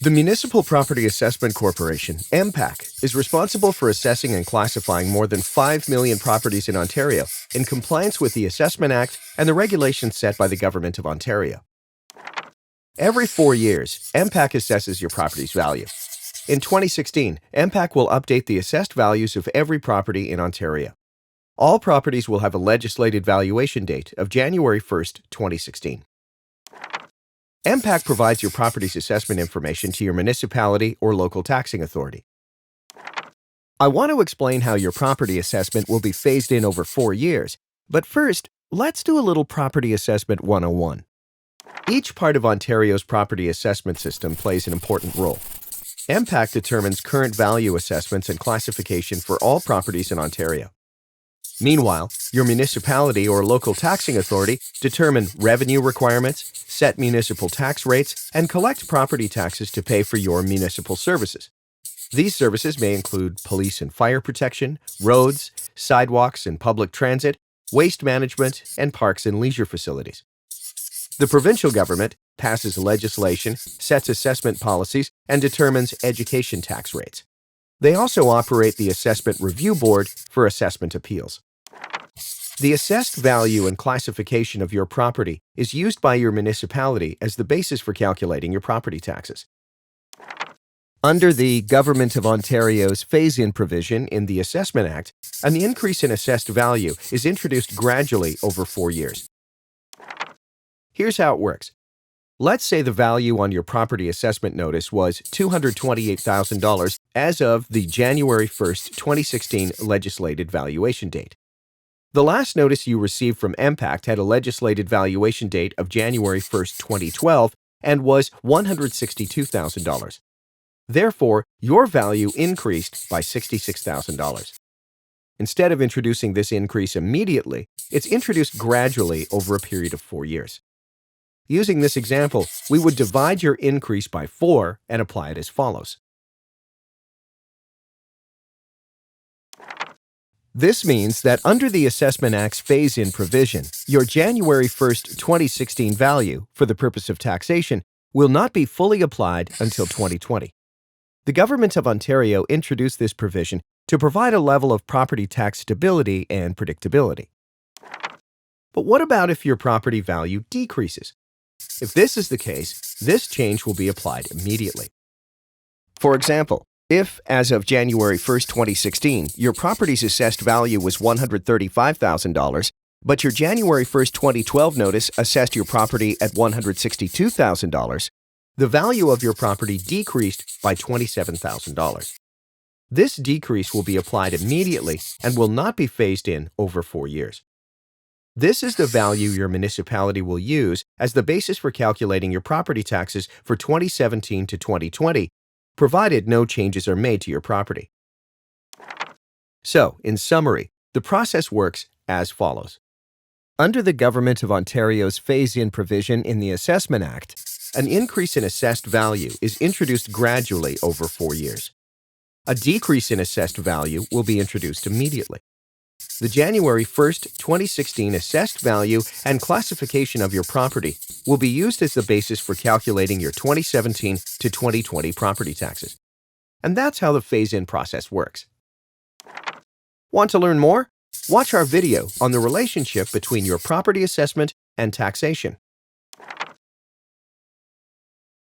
The Municipal Property Assessment Corporation, MPAC, is responsible for assessing and classifying more than 5 million properties in Ontario in compliance with the Assessment Act and the regulations set by the Government of Ontario. Every 4 years, MPAC assesses your property's value. In 2016, MPAC will update the assessed values of every property in Ontario. All properties will have a legislated valuation date of January 1st, 2016. MPAC provides your property's assessment information to your municipality or local taxing authority. I want to explain how your property assessment will be phased in over 4 years, but first, let's do a little Property Assessment 101. Each part of Ontario's property assessment system plays an important role. MPAC determines current value assessments and classification for all properties in Ontario. Meanwhile, your municipality or local taxing authority determine revenue requirements, set municipal tax rates, and collect property taxes to pay for your municipal services. These services may include police and fire protection, roads, sidewalks and public transit, waste management, and parks and leisure facilities. The provincial government passes legislation, sets assessment policies, and determines education tax rates. They also operate the Assessment Review Board for assessment appeals. The assessed value and classification of your property is used by your municipality as the basis for calculating your property taxes. Under the Government of Ontario's phase-in provision in the Assessment Act, an increase in assessed value is introduced gradually over 4 years. Here's how it works. Let's say the value on your property assessment notice was $228,000 as of the January 1st, 2016 legislated valuation date. The last notice you received from MPAC had a legislated valuation date of January 1st, 2012 and was $162,000. Therefore, your value increased by $66,000. Instead of introducing this increase immediately, it's introduced gradually over a period of 4 years. Using this example, we would divide your increase by 4 and apply it as follows. This means that under the Assessment Act's phase-in provision, your January 1st, 2016 value, for the purpose of taxation, will not be fully applied until 2020. The Government of Ontario introduced this provision to provide a level of property tax stability and predictability. But what about if your property value decreases? If this is the case, this change will be applied immediately. For example, if, as of January 1st, 2016, your property's assessed value was $135,000, but your January 1st, 2012 notice assessed your property at $162,000, the value of your property decreased by $27,000. This decrease will be applied immediately and will not be phased in over 4 years. This is the value your municipality will use as the basis for calculating your property taxes for 2017 to 2020, provided no changes are made to your property. So, in summary, the process works as follows. Under the Government of Ontario's phase-in provision in the Assessment Act, an increase in assessed value is introduced gradually over 4 years. A decrease in assessed value will be introduced immediately. The January 1st, 2016 assessed value and classification of your property will be used as the basis for calculating your 2017 to 2020 property taxes. And that's how the phase-in process works. Want to learn more? Watch our video on the relationship between your property assessment and taxation.